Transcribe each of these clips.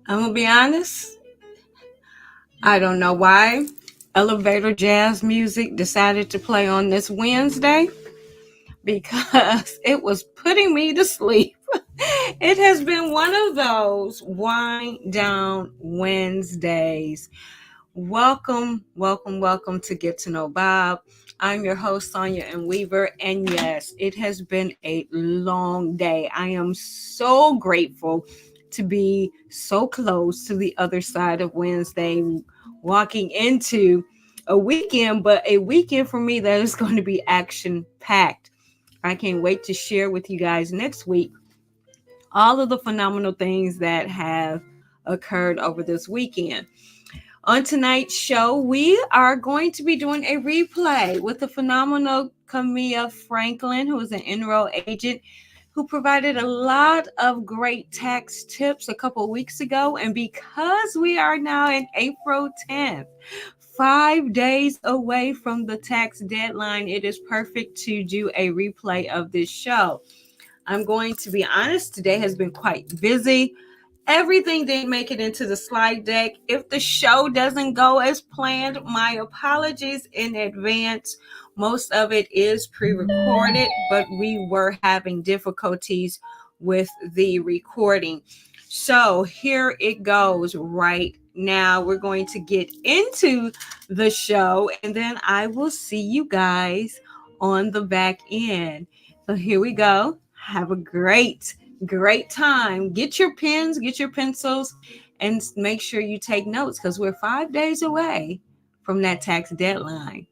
I'm gonna be honest. I don't know why elevator jazz music decided to play on this Wednesday because it was putting me to sleep. It has been one of those wind down Wednesdays. Welcome to Get to Know Bob. I'm your host, Sonia and Weaver. And yes, it has been a long day. I am so grateful to be so close to the other side of Wednesday, walking into a weekend, but a weekend for me that is going to be action packed. I can't wait to share with you guys next week all of the phenomenal things that have occurred over this weekend. On tonight's show, we are going to be doing a replay with the phenomenal Camea Franklin, who is an enroll agent who provided a lot of great tax tips a couple of weeks ago. And because we are now in April 10th, 5 days away from the tax deadline, it is perfect to do a replay of this show. I'm going to be honest, today has been quite busy. Everything didn't make it into the slide deck. If the show doesn't go as planned, my apologies in advance. Most of it is pre-recorded, but we were having difficulties with the recording. So here it goes right now. We're going to get into the show and then I will see you guys on the back end. So here we go. Have a great time. Get your pens, get your pencils, and make sure you take notes because we're 5 days away from that tax deadline.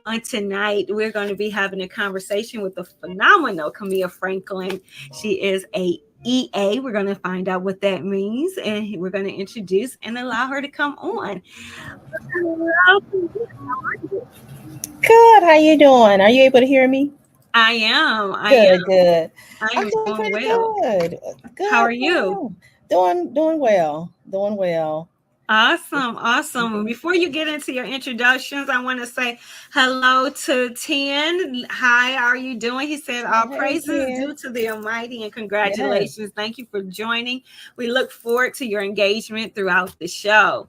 On tonight, we're going to be having a conversation with the phenomenal Camea Franklin. She is a EA. We're going to find out what that means, and we're going to introduce and allow her to come on. Good. How you doing? Are you able to hear me? I am. Good. I I'm am doing doing pretty well. good. How Good. are you? Doing well. Doing well. Awesome. And before you get into your introductions, I want to say hello to Ten. Hi, how are you doing? He said, all Hey, praises due Ken. to the Almighty and Yes. congratulations. Thank you for joining. We look forward to your engagement throughout the show.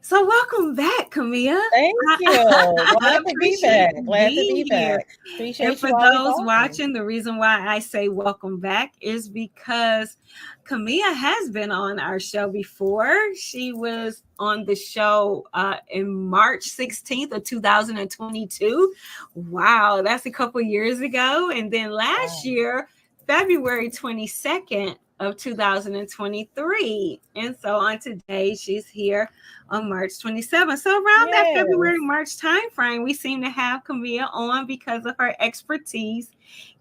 So, welcome back, Camilla. Thank you. I Glad to be appreciate back. you Glad to being be here. back. And Appreciate for you always those calling. watching, the reason why I say welcome back is because Camilla has been on our show before. She was on the show in March 16th of 2022. Wow, that's a couple years ago. And then last Wow. year, February 22nd of 2023. And so on today, she's here on March 27th. So around that Yes. February, March timeframe, we seem to have Camilla on because of her expertise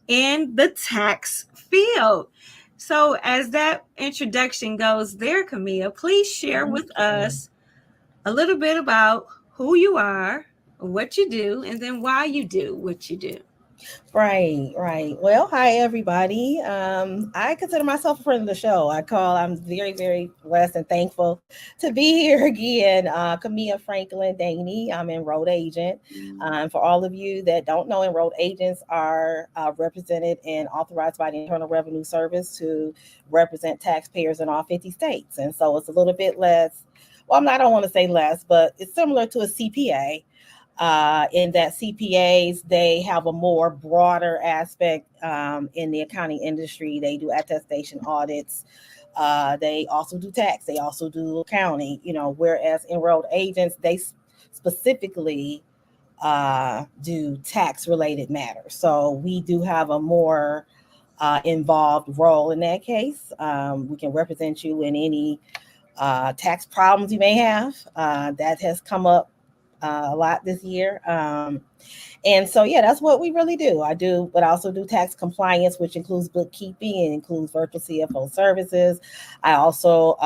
in the tax field. So as that introduction goes there, Camilla, please share Thank with you. us a little bit about who you are, what you do, and then why you do what you do. Right. Well, hi everybody. I consider myself a friend of the show. I'm very blessed and thankful to be here again. Camea Franklin Daney. I'm enrolled agent. For all of you that don't know, enrolled agents are represented and authorized by the Internal Revenue Service to represent taxpayers in all 50 states. And so it's a little bit less. Well, I don't want to say less, but it's similar to a CPA in that CPAs, they have a more broader aspect in the accounting industry. They do attestation audits. They also do tax. They also do accounting. Whereas enrolled agents, they specifically do tax related matters. So we do have a more involved role in that case. We can represent you in any tax problems you may have. That has come up a lot this year. And so, yeah, that's what we really do. But I also do tax compliance, which includes bookkeeping and includes virtual CFO services. I also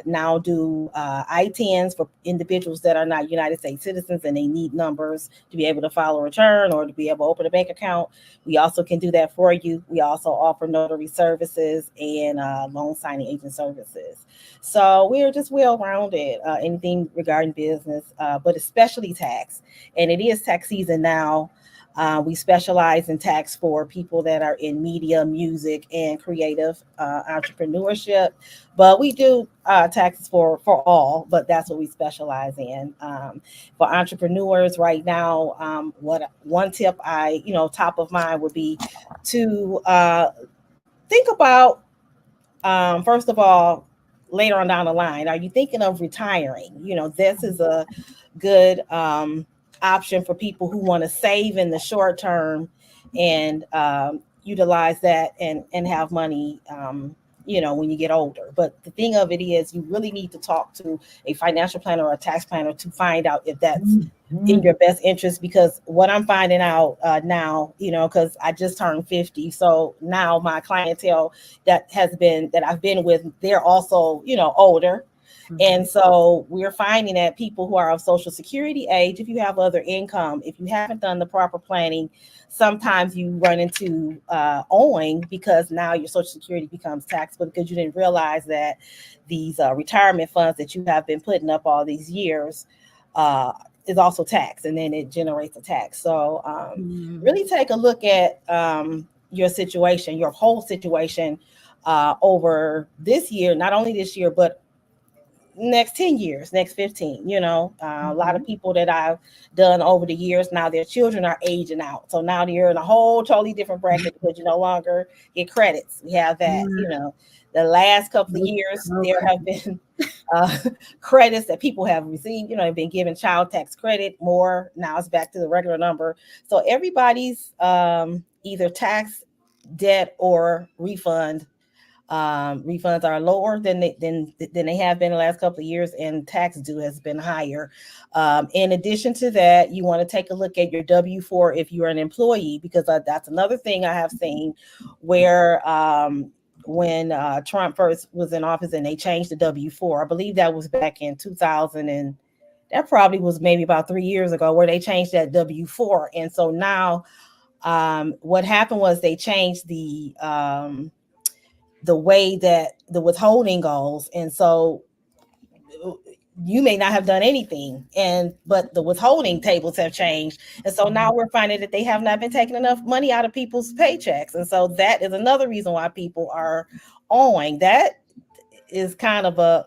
now do ITINs for individuals that are not United States citizens and they need numbers to be able to file a return or to be able to open a bank account. We also can do that for you. We also offer notary services and loan signing agent services. So we're just well rounded, anything regarding business, but especially tax. And it is tax season now. We specialize in tax for people that are in media, music, and creative entrepreneurship. But we do taxes for all, but that's what we specialize in. For entrepreneurs right now, what one tip top of mind would be to think about, first of all, later on down the line, are you thinking of retiring? This is a good option for people who want to save in the short term and utilize that and have money. When you get older. But the thing of it is, you really need to talk to a financial planner or a tax planner to find out if that's in your best interest. Because what I'm finding out now, because I just turned 50, so now my clientele that I've been with, they're also older. And so we're finding that people who are of Social Security age, if you have other income, if you haven't done the proper planning, sometimes you run into owing, because now your Social Security becomes taxable because you didn't realize that these retirement funds that you have been putting up all these years is also taxed, and then it generates a tax. So really take a look at your situation, your whole situation over this year, not only this year, but next 10 years, next 15. A lot of people that I've done over the years, now their children are aging out, so now you're in a whole totally different bracket because you no longer get credits. We have that. The last couple of years there have been credits that people have received, have been given child tax credit more. Now it's back to the regular number. So everybody's either tax, debt, or refund. Refunds are lower than they have been the last couple of years, and tax due has been higher. In addition to that, you want to take a look at your W-4 if you're an employee, because that's another thing I have seen where when Trump first was in office and they changed the W-4, I believe that was back in 2000, and that probably was maybe about 3 years ago, where they changed that W-4. And so now what happened was they changed the way that the withholding goes. And so you may not have done anything, but the withholding tables have changed. And so now we're finding that they have not been taking enough money out of people's paychecks. And so that is another reason why people are owing. That is kind of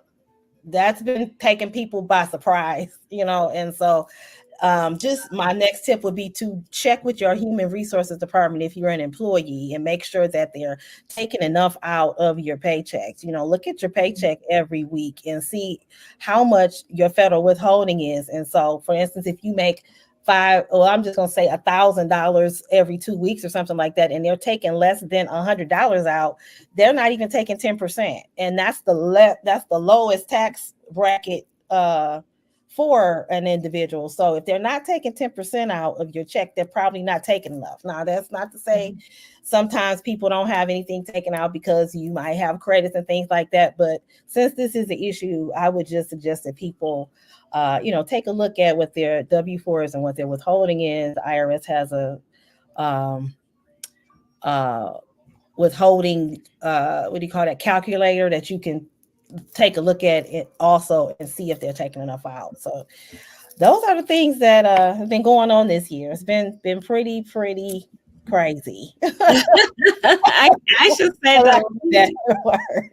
that's been taking people by surprise, and so just my next tip would be to check with your human resources department if you're an employee, and make sure that they're taking enough out of your paychecks. Look at your paycheck every week and see how much your federal withholding is. And so, for instance, if you make I'm just going to say $1,000 every 2 weeks or something like that, and they're taking less than $100 out, they're not even taking 10%. And that's the lowest tax bracket for an individual. So if they're not taking 10% out of your check, they're probably not taking enough. Now, that's not to say sometimes people don't have anything taken out because you might have credits and things like that. But since this is an issue, I would just suggest that people, take a look at what their W-4s and what their withholding is. The IRS has a withholding, what do you call that, calculator that you can take a look at it also and see if they're taking enough out. So those are the things that have been going on this year. It's been pretty crazy. I should say that word.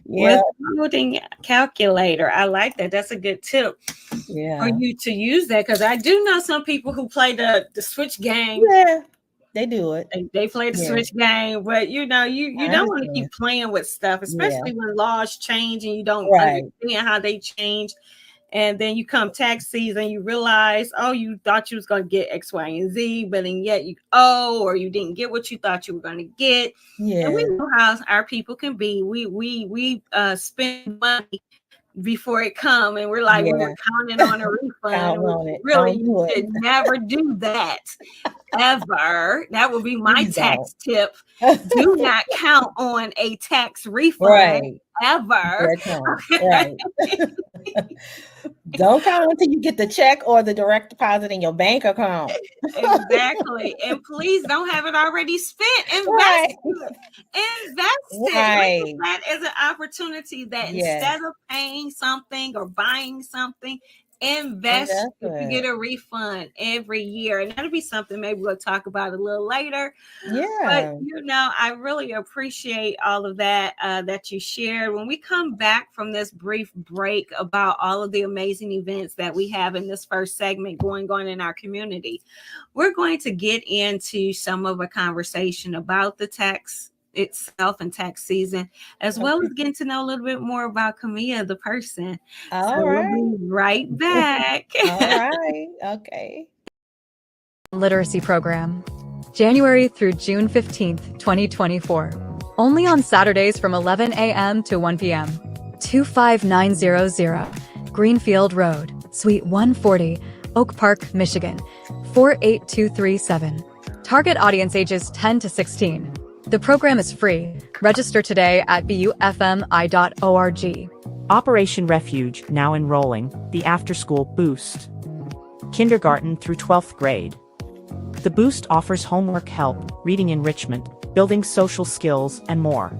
Yeah. Withholding calculator. I like that. That's a good tip for you to use that, because I do know some people who play the switch game. Yeah. They do it. They play the switch game, but you don't want to keep playing with stuff, especially when laws change and you don't understand how they change. And then you come tax season, you realize, you thought you was going to get X, Y, and Z, but then yet you or you didn't get what you thought you were going to get. Yeah. And we know how our people can be. We spend money before it come, and we're like, we were counting on a refund. Really, you should never do that. Ever. That would be my tax tip. Do not count on a tax refund ever. Right. Don't count until you get the check or the direct deposit in your bank account. Exactly. And please don't have it already spent. Invest it. Right. That is an opportunity that instead of paying something or buying something, invest if you get a refund every year. And that'll be something maybe we'll talk about a little later. But, Yeah. I really appreciate all of that that you shared. When we come back from this brief break about all of the amazing events that we have in this first segment going on in our community, we're going to get into some of a conversation about the tax itself and tax season, as well as getting to know a little bit more about Camea, the person. So All we'll right. be right back. All right. Okay. Literacy Program, January through June 15th, 2024. Only on Saturdays from 11 a.m. to 1 p.m. 25900 Greenfield Road, Suite 140, Oak Park, Michigan 48237. Target audience ages 10 to 16. The program is free. Register today at bufmi.org. Operation Refuge now enrolling, the after-school boost. Kindergarten through 12th grade. The boost offers homework help, reading enrichment, building social skills, and more.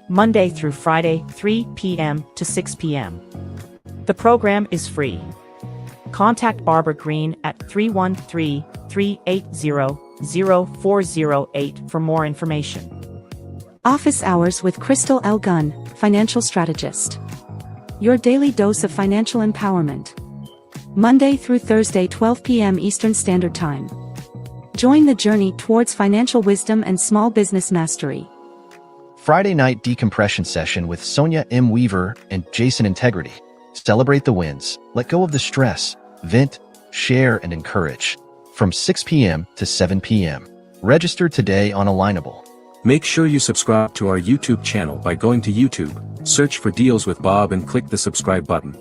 Monday through Friday, 3 p.m. to 6 p.m. The program is free. Contact Barbara Green at 313-380-0408 for more information. Office Hours with Crystal L. Gunn, Financial Strategist. Your daily dose of financial empowerment. Monday through Thursday, 12 p.m. Eastern Standard Time. Join the journey towards financial wisdom and small business mastery. Friday night decompression session with Sonia M. Weaver and Jason Integrity. Celebrate the wins, let go of the stress, vent, share, and encourage. From 6 p.m. to 7 p.m. Register today on Alignable. Make sure you subscribe to our YouTube channel by going to YouTube, search for Deals with Bob and click the subscribe button.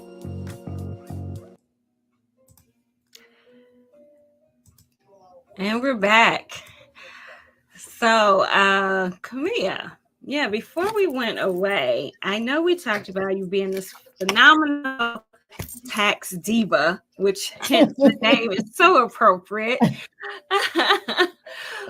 And we're back. So, Camea, before we went away, I know we talked about you being this phenomenal tax diva, which hence the name is so appropriate.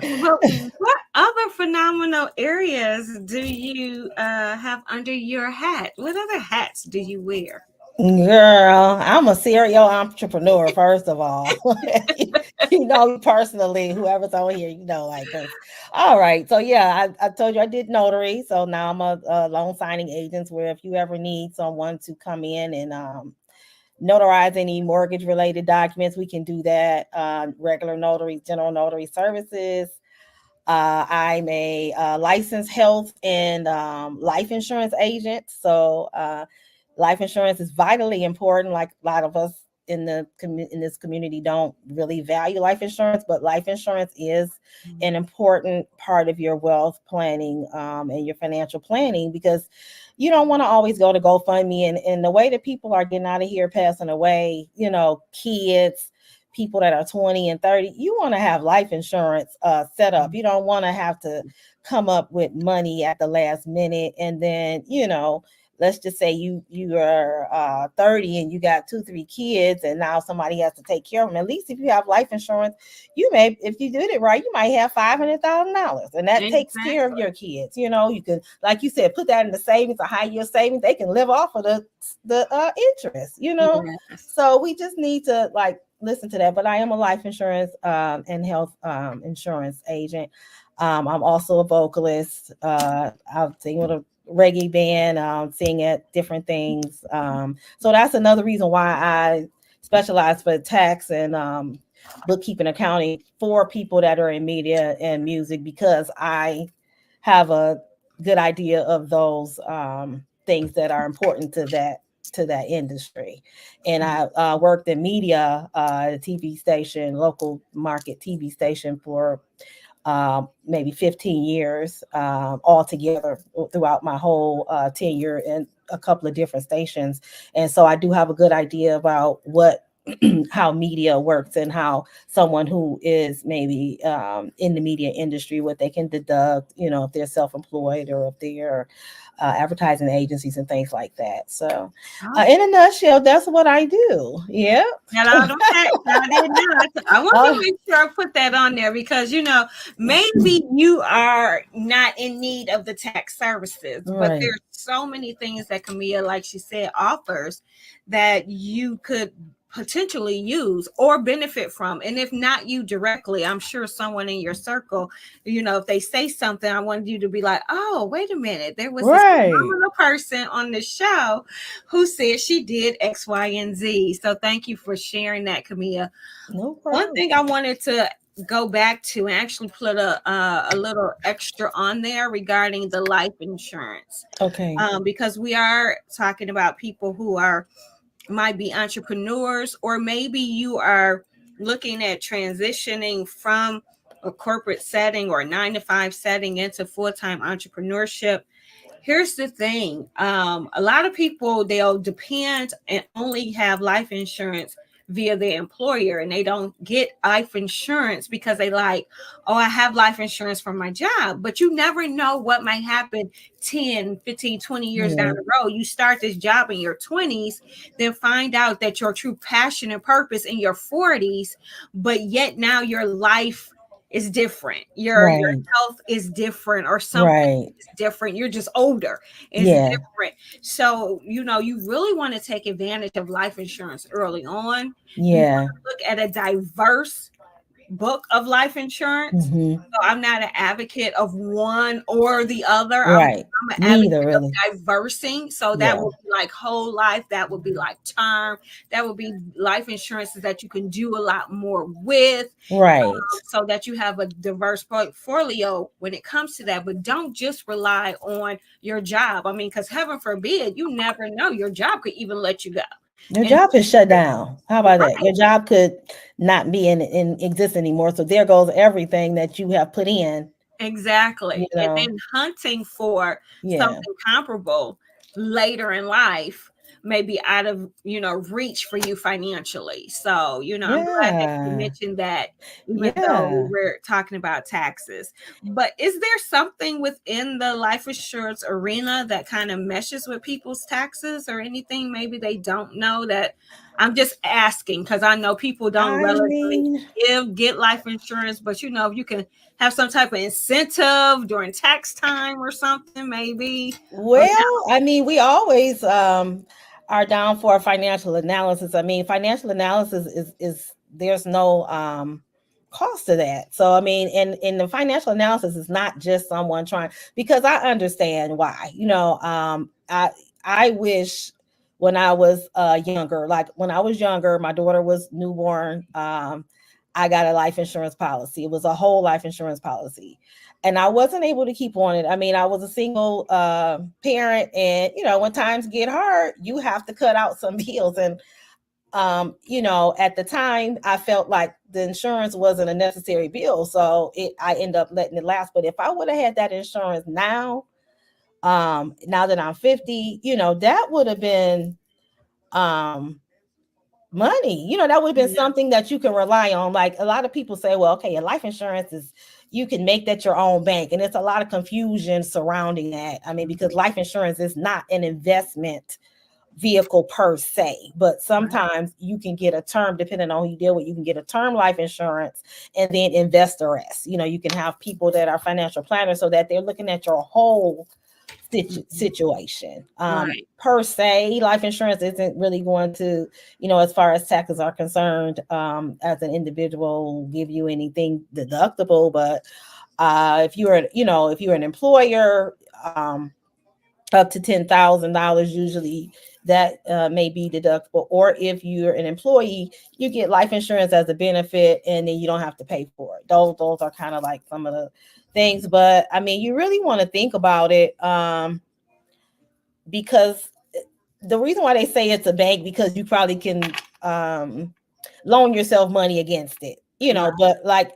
But what other phenomenal areas do you have under your hat? What other hats do you wear? Girl, I'm a serial entrepreneur, first of all. You know, personally, whoever's on here, like this. All right. So, I told you I did notary. So now I'm a loan signing agent where if you ever need someone to come in and notarize any mortgage related documents, we can do that. Regular notary, general notary services. I'm a licensed health and life insurance agent. So life insurance is vitally important. Like a lot of us in this community don't really value life insurance, but life insurance is an important part of your wealth planning and your financial planning, because you don't want to always go to GoFundMe and the way that people are getting out of here, passing away, kids, people that are 20 and 30, you want to have life insurance set up. You don't want to have to come up with money at the last minute. And then, let's just say you are 30 and you got 2-3 kids and now somebody has to take care of them. At least if you have life insurance, if you did it right, you might have $500,000 and that takes care of your kids. You can, like you said, put that in the savings, a high yield savings. They can live off of the interest, Yes. So we just need to listen to that. But I am a life insurance and health insurance agent. I'm also a vocalist. I'll sing with a reggae band, sing at different things. So that's another reason why I specialize for tax and bookkeeping, accounting for people that are in media and music, because I have a good idea of those things that are important to that industry. And I worked in media, a TV station, local market TV station for maybe 15 years altogether throughout my whole tenure in a couple of different stations. And so I do have a good idea about how media works and how someone who is maybe in the media industry, what they can deduct, if they're self-employed or if they're advertising agencies and things like that. So in a nutshell, that's what I do. Yeah. I want to make sure I put that on there because, maybe you are not in need of the tax services, but there's so many things that Camea, like she said, offers that you could potentially use or benefit from. And if not you directly, I'm sure someone in your circle, if they say something, I wanted you to be like, oh, wait a minute, there was this Right. phenomenal person on the show who said she did X, Y, and Z. So thank you for sharing that, Camea. No One problem. thing I wanted to go back to and actually put a little extra on there regarding the life insurance, Okay. because we are talking about people who might be entrepreneurs, or maybe you are looking at transitioning from a corporate setting or a 9 to 5 setting into full-time entrepreneurship. Here's the thing. A lot of people, they'll depend and only have life insurance via their employer, and they don't get life insurance because they like, oh, I have life insurance from my job. But you never know what might happen 10, 15, 20 years down the road. You start this job in your 20s, then find out that your true passion and purpose in your 40s, but yet now your life is different. Your health is different, or something is different. You're just older. It's different. So, you really want to take advantage of life insurance early on. You want to look at a diverse book of life insurance. So I'm not an advocate of one or the other. I'm an advocate of diversing. So that would be like whole life. That would be like term. That would be life insurances that you can do a lot more with. So that you have a diverse portfolio when it comes to that. But don't just rely on your job. I mean, because heaven forbid, you never know. Your job could even let you go. Your job is shut down. How about that? Your job could not be in exist anymore. So there goes everything that you have put in. Exactly. And then hunting for something comparable later in life may be out of, reach for you financially. So, I'm glad that you mentioned that, even though we're talking about taxes. But is there something within the life insurance arena that kind of meshes with people's taxes, or anything maybe they don't know? That I'm just asking because I know people don't relatively get life insurance, but if you can have some type of incentive during tax time or something, maybe. Well, I mean, we always are down for financial analysis. I mean, financial analysis is there's no cost to that. So I mean, and the financial analysis is not just someone trying, because I understand why. I wish when I was younger, like when I was younger, my daughter was newborn. I got a life insurance policy. It was a whole life insurance policy. And I wasn't able to keep on it. I mean, I was a single parent, and when times get hard, you have to cut out some bills. And at the time, I felt like the insurance wasn't a necessary bill, so I end up letting it lapse. But if I would have had that insurance now that I'm 50, that would have been money. That would have been something that you can rely on. Like a lot of people say, well, okay, your life insurance is, you can make that your own bank. And it's a lot of confusion surrounding that. I mean, because life insurance is not an investment vehicle per se, but sometimes you can get a term, depending on who you deal with, you can get a term life insurance and then invest the rest. You can have people that are financial planners so that they're looking at your whole situation. Per se, life insurance isn't really going to, as far as taxes are concerned, as an individual, give you anything deductible. But if you're an employer, up to $10,000 usually that may be deductible. Or if you're an employee, you get life insurance as a benefit, and then you don't have to pay for it. Those are kind of like some of the things. But I mean, you really want to think about it, because the reason why they say it's a bank, because you probably can loan yourself money against it. But like,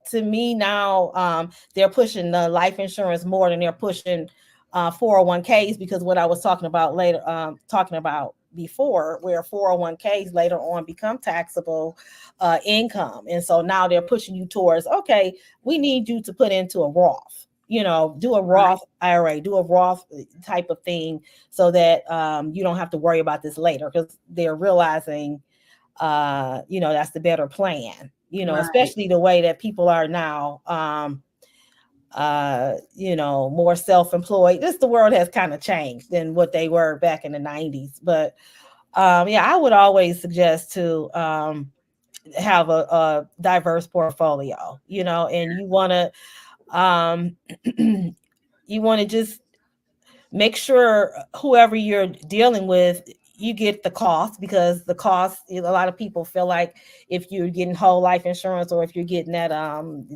to me now, they're pushing the life insurance more than they're pushing 401ks, because what I was talking about before, where 401ks later on become taxable income. And so now they're pushing you towards, okay, we need you to put into a Roth, do a Roth IRA, do a Roth type of thing, so that you don't have to worry about this later, because they're realizing that's the better plan, especially the way that people are now, more self-employed. The world has kind of changed than what they were back in the 90s. But I would always suggest to have a diverse portfolio, and um, you want to just make sure whoever you're dealing with, you get the cost, because the cost, a lot of people feel like if you're getting whole life insurance, or if you're getting that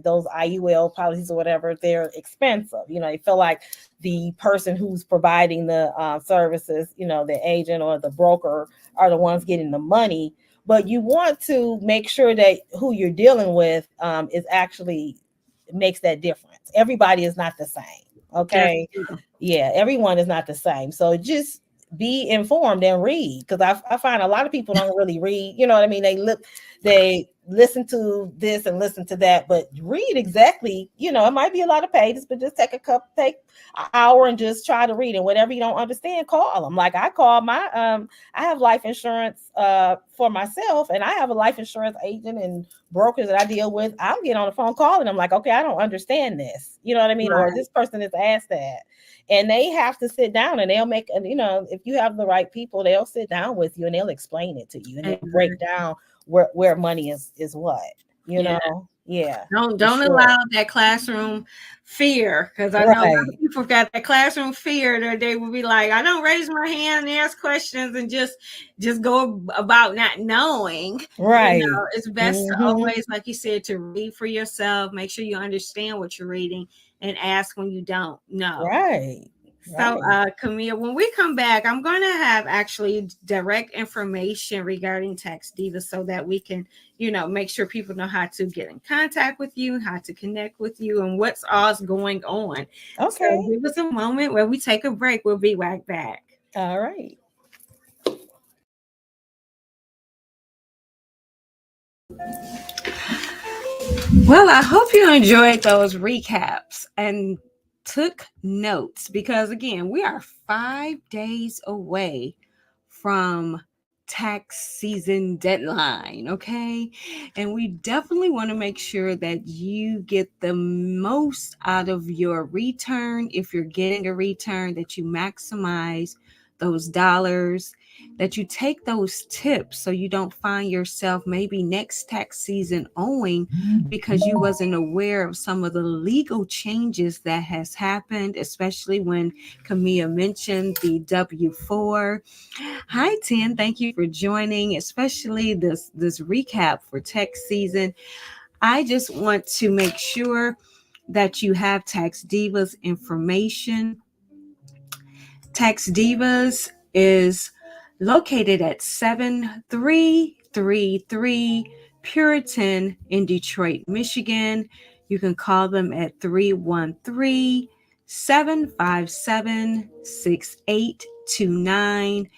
those IUL policies or whatever, they're expensive. They feel like the person who's providing the services, the agent or the broker, are the ones getting the money. But you want to make sure that who you're dealing with is actually makes that difference. Everybody is not the same. Okay. Yeah, everyone is not the same. So just be informed and read, because I find a lot of people don't really read. You know what I mean? They listen to this and listen to that, but read exactly. It might be a lot of pages, but just take an hour and just try to read. And whatever you don't understand, call them. Like I call my I have life insurance for myself, and I have a life insurance agent and brokers that I deal with. I'll get on the phone calling. I'm like, okay, I don't understand this. You know what I mean? Right. Or this person has asked that. And they have to sit down, and they'll make, if you have the right people, they'll sit down with you and they'll explain it to you, and they'll break down where money is what, Yeah. Don't allow that classroom fear, because I know a lot of people got that classroom fear that they will be like, I don't raise my hand and ask questions and just go about not knowing. Right. It's best to always, like you said, to read for yourself, make sure you understand what you're reading, and ask when you don't know. Right. So, Camea, when we come back, I'm going to have actually direct information regarding Tax Diva, so that we can, make sure people know how to get in contact with you, how to connect with you, and what's all's going on. Okay. So give us a moment where we take a break. We'll be right back. All right. Well, I hope you enjoyed those recaps and took notes, because again, we are 5 days away from tax season deadline, okay? And we definitely want to make sure that you get the most out of your return. If you're getting a return, that you maximize those dollars, that you take those tips so you don't find yourself maybe next tax season owing because you wasn't aware of some of the legal changes that has happened, especially when Camea mentioned the W-4. Hi, Tim. Thank you for joining, especially this recap for tax season. I just want to make sure that you have Tax Divas information. Tax Divas is located at 7333 Puritan in Detroit, Michigan. You can call them at 313-757-6829.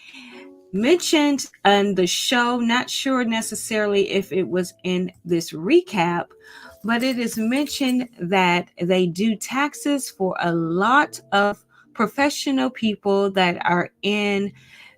Mentioned on the show, not sure necessarily if it was in this recap, but it is mentioned that they do taxes for a lot of professional people that are in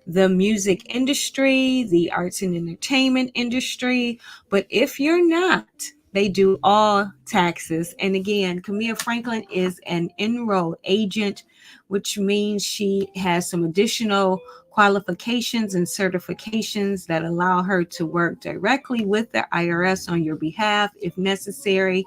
the music industry, the arts and entertainment industry. But if you're not, they do all taxes. And again, Camea Franklin is an enrolled agent, which means she has some additional qualifications and certifications that allow her to work directly with the IRS on your behalf if necessary.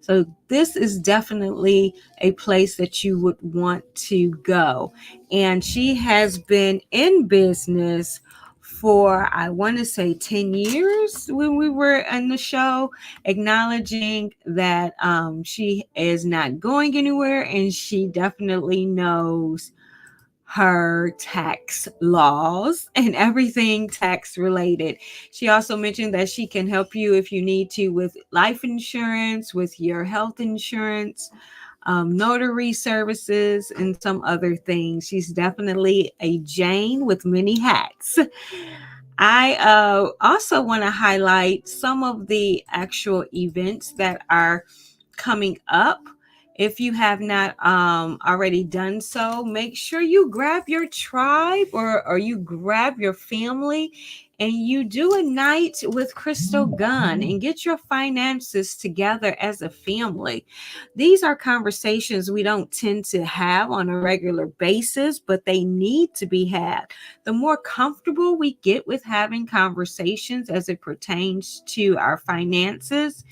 So this is definitely a place that you would want to go. And she has been in business for, I want to say 10 years when we were on the show, acknowledging that she is not going anywhere, and she definitely knows her tax laws and everything tax related. She also mentioned that she can help you if you need to with life insurance, with your health insurance, notary services, and some other things. She's definitely a Jane with many hats. I also want to highlight some of the actual events that are coming up, If you have not already done so, make sure you grab your tribe or you grab your family and you do a night with Crystal Gunn and get your finances together as a family. These are conversations we don't tend to have on a regular basis, but they need to be had. The more comfortable we get with having conversations as it pertains to our finances,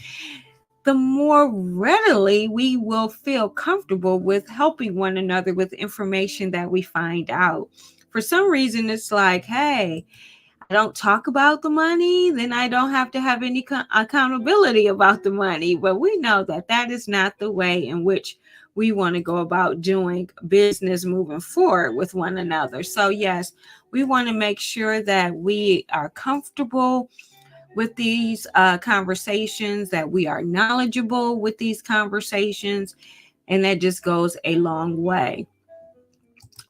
the more readily we will feel comfortable with helping one another with information that we find out. For some reason, it's like, hey, I don't talk about the money, then I don't have to have any accountability about the money. But we know that that is not the way in which we want to go about doing business moving forward with one another. So, yes, we want to make sure that we are comfortable with these conversations, that we are knowledgeable with these conversations, and that just goes a long way.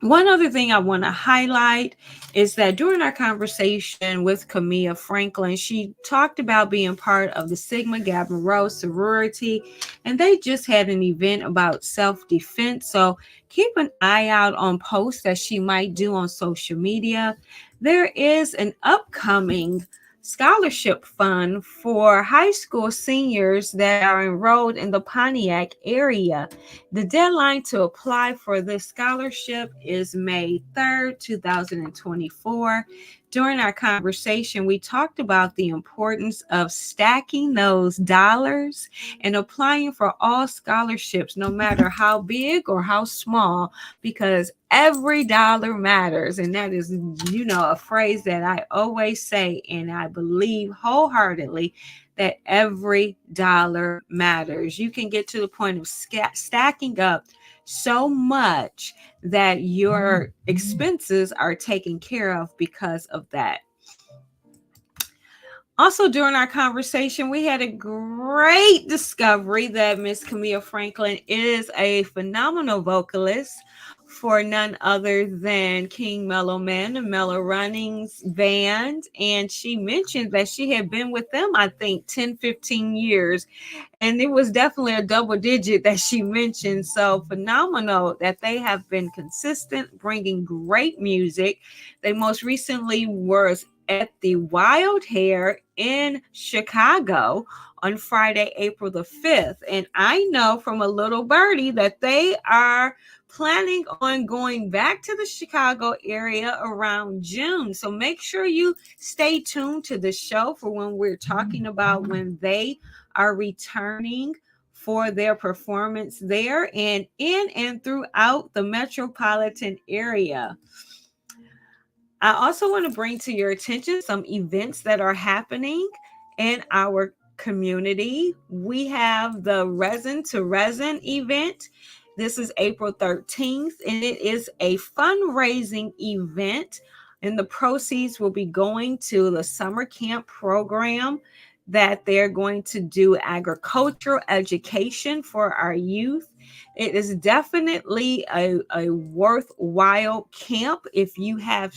One other thing I want to highlight is that during our conversation with Camea Franklin, she talked about being part of the Sigma Gamma Rho sorority, and they just had an event about self-defense. So keep an eye out on posts that she might do on social media. There is an upcoming scholarship fund for high school seniors that are enrolled in the Pontiac area. The deadline to apply for this scholarship is May 3rd, 2024. During our conversation, we talked about the importance of stacking those dollars and applying for all scholarships, no matter how big or how small, because every dollar matters. And that is, a phrase that I always say, and I believe wholeheartedly that every dollar matters. You can get to the point of stacking up so much that your expenses are taken care of because of that. Also, during our conversation, we had a great discovery that Miss Camea Franklin is a phenomenal vocalist for none other than King Mellow Man and Mellow Runnings Band. And she mentioned that she had been with them, I think, 10, 15 years. And it was definitely a double digit that she mentioned. So phenomenal that they have been consistent, bringing great music. They most recently were at the Wild Hair in Chicago on Friday, April the 5th. And I know from a little birdie that they are planning on going back to the Chicago area around June. So make sure you stay tuned to the show for when we're talking about when they are returning for their performance there and in and throughout the metropolitan area. I also want to bring to your attention some events that are happening in our community. We have the Resin to Resin event. This is April 13th, and it is a fundraising event, and the proceeds will be going to the summer camp program that they're going to do agricultural education for our youth. It is definitely a worthwhile camp. If you have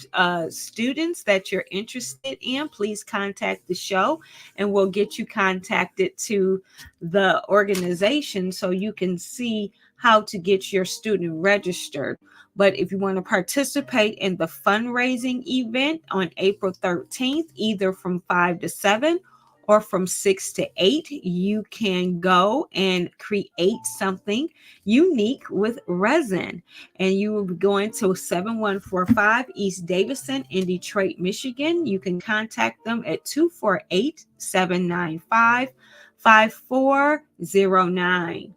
students that you're interested in, please contact the show and we'll get you contacted to the organization so you can see how to get your student registered. But if you want to participate in the fundraising event on April 13th, either from 5 to 7 or from 6 to 8, you can go and create something unique with resin. And you will be going to 7145 East Davison in Detroit, Michigan. You can contact them at 248-795-5409.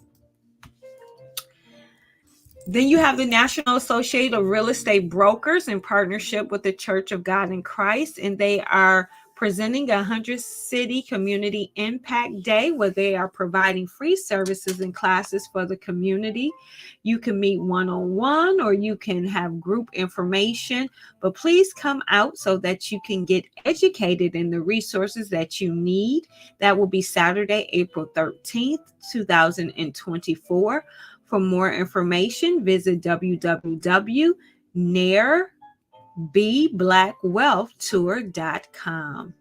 Then you have the National Association of Real Estate Brokers in partnership with the Church of God in Christ, and they are presenting a 100 City Community Impact Day where they are providing free services and classes for the community. You can meet one-on-one or you can have group information, but please come out so that you can get educated in the resources that you need. That will be Saturday, April 13th, 2024. For more information, visit www.nareblackwealthtour.com.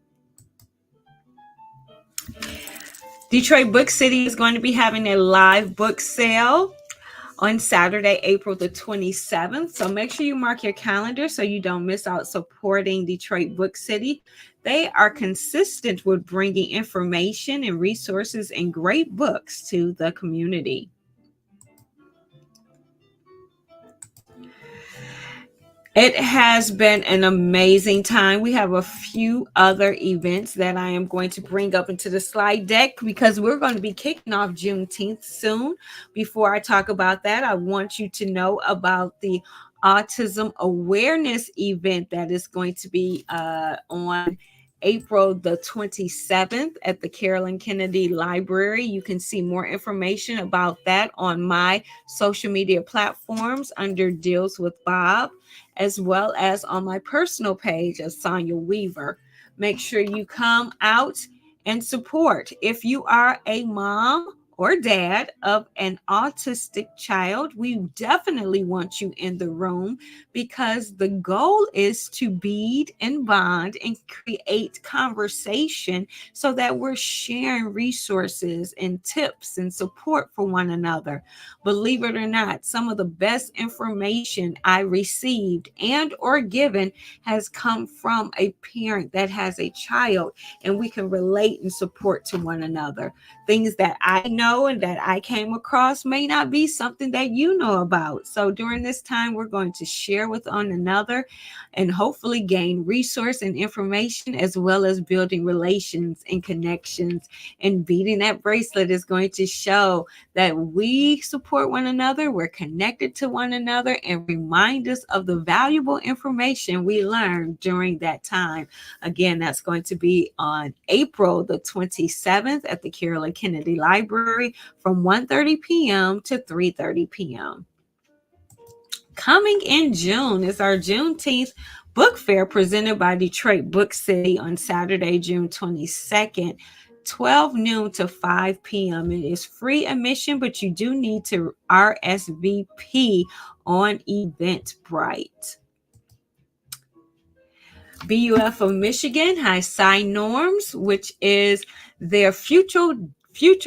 Detroit Book City is going to be having a live book sale on Saturday, April the 27th. So make sure you mark your calendar so you don't miss out supporting Detroit Book City. They are consistent with bringing information and resources and great books to the community. It has been an amazing time. We have a few other events that I am going to bring up into the slide deck because we're going to be kicking off Juneteenth soon. Before I talk about that, I want you to know about the autism awareness event that is going to be on April the 27th at the Carolyn Kennedy Library. You can see more information about that on my social media platforms under Deals with Bob, as well as on my personal page as Sonia Weaver. Make sure you come out and support. If you are a mom or dad of an autistic child, we definitely want you in the room because the goal is to bead and bond and create conversation so that we're sharing resources and tips and support for one another. Believe it or not, some of the best information I received and or given has come from a parent that has a child, and we can relate and support to one another. Things that I know and that I came across may not be something that you know about. So during this time, we're going to share with one another and hopefully gain resource and information, as well as building relations and connections. And beating that bracelet is going to show that we support one another, we're connected to one another, and remind us of the valuable information we learned during that time. Again, that's going to be on April the 27th at the Carolyn Kennedy Library from 1:30 p.m. to 3:30 p.m. Coming in June is our Juneteenth book fair presented by Detroit Book City on Saturday, June 22nd, 12 noon to 5 p.m. It is free admission, but you do need to RSVP on Eventbrite. BUF of Michigan has High Norms, which is their Future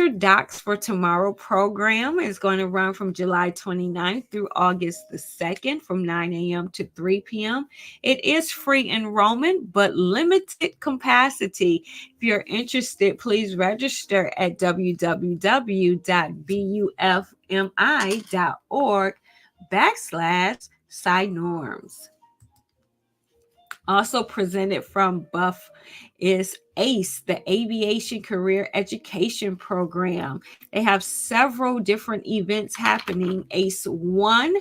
Docs for Tomorrow program. Is going to run from July 29th through August the 2nd from 9 a.m. to 3 p.m. It is free enrollment, but limited capacity. If you're interested, please register at www.bufmi.org/Side Norms. Also presented from Buff is ACE, the Aviation Career Education Program. They have several different events happening. ACE 1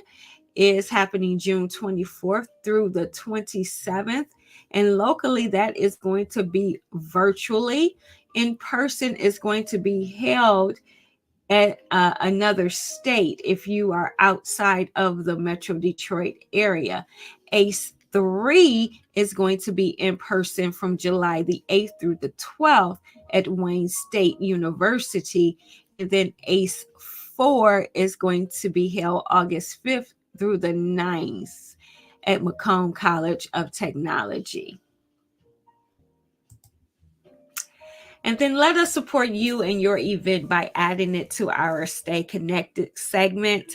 is happening June 24th through the 27th. And locally, that is going to be virtually. In person is going to be held at another state if you are outside of the Metro Detroit area. ACE 3 is going to be in person from July the 8th through the 12th at Wayne State University. And then ACE 4 is going to be held August 5th through the 9th at Macomb College of Technology. And then let us support you and your event by adding it to our Stay Connected segment.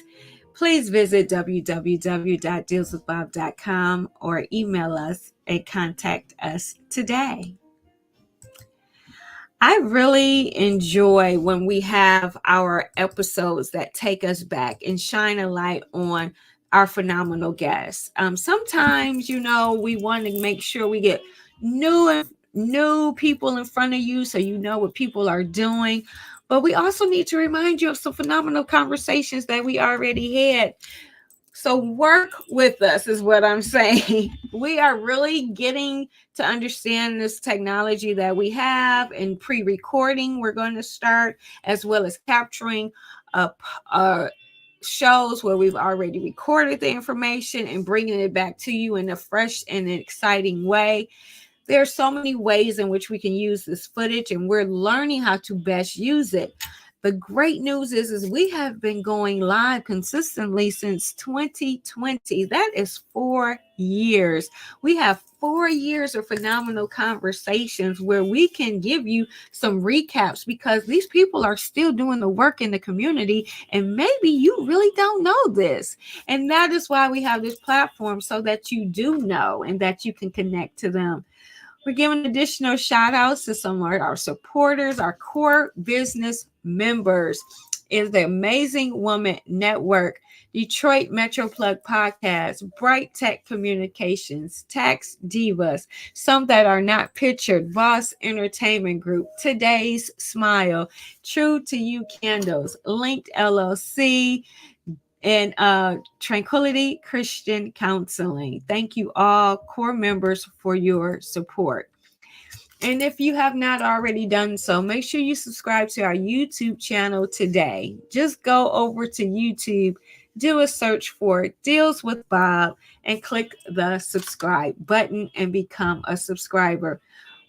Please visit www.dealswithbob.com or email us and contact us today. I really enjoy when we have our episodes that take us back and shine a light on our phenomenal guests. Sometimes, we want to make sure we get new people in front of you so you know what people are doing. But we also need to remind you of some phenomenal conversations that we already had. So work with us is what I'm saying. We are really getting to understand this technology that we have. In pre-recording, we're going to start, as well as capturing shows where we've already recorded the information and bringing it back to you in a fresh and exciting way. There are so many ways in which we can use this footage, and we're learning how to best use it. The great news is we have been going live consistently since 2020. That is 4 years. We have 4 years of phenomenal conversations where we can give you some recaps because these people are still doing the work in the community, and maybe you really don't know this. And that is why we have this platform, so that you do know and that you can connect to them. We're giving additional shout outs to some of our supporters, our core business members is the Amazing Woman Network, Detroit Metro Plug Podcast, Bright Tech Communications, Tax Divas, Some That Are Not Pictured, Boss Entertainment Group, Today's Smile, True to You Candles, Linked LLC, and Tranquility Christian Counseling. Thank you all core members for your support. And if you have not already done so, make sure you subscribe to our YouTube channel today. Just go over to YouTube, do a search for Deals with Bob, and click the subscribe button and become a subscriber.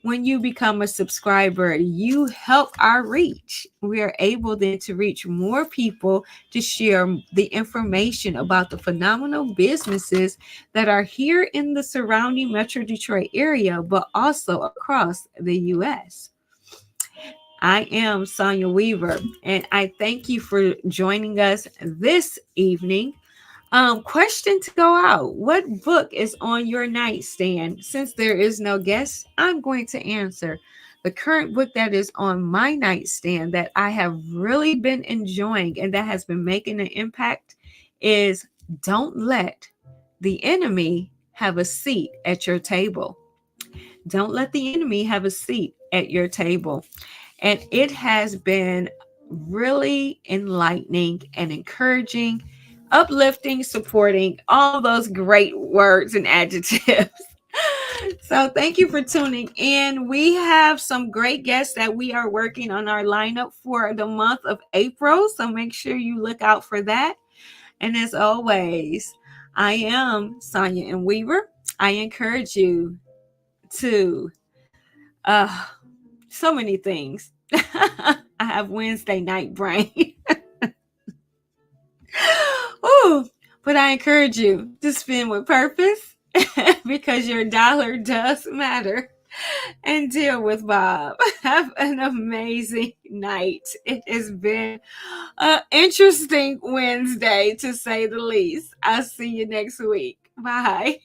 When you become a subscriber, you help our reach. We are able then to reach more people to share the information about the phenomenal businesses that are here in the surrounding Metro Detroit area, but also across the U.S. I am Sonia Weaver, and I thank you for joining us this evening. Question to go out. What book is on your nightstand? Since there is no guest, I'm going to answer. The current book that is on my nightstand that I have really been enjoying and that has been making an impact is Don't Let the Enemy Have a Seat at Your Table. Don't let the enemy have a seat at your table. And it has been really enlightening and encouraging, uplifting, supporting, all those great words and adjectives. So thank you for tuning in. We have some great guests that we are working on our lineup for the month of April. So make sure you look out for that. And as always, I am Sonia M. Weaver. I encourage you to so many things. I have Wednesday night brain. Ooh, but I encourage you to spend with purpose because your dollar does matter. And deal with Bob. Have an amazing night. It has been an interesting Wednesday, to say the least. I'll see you next week. Bye.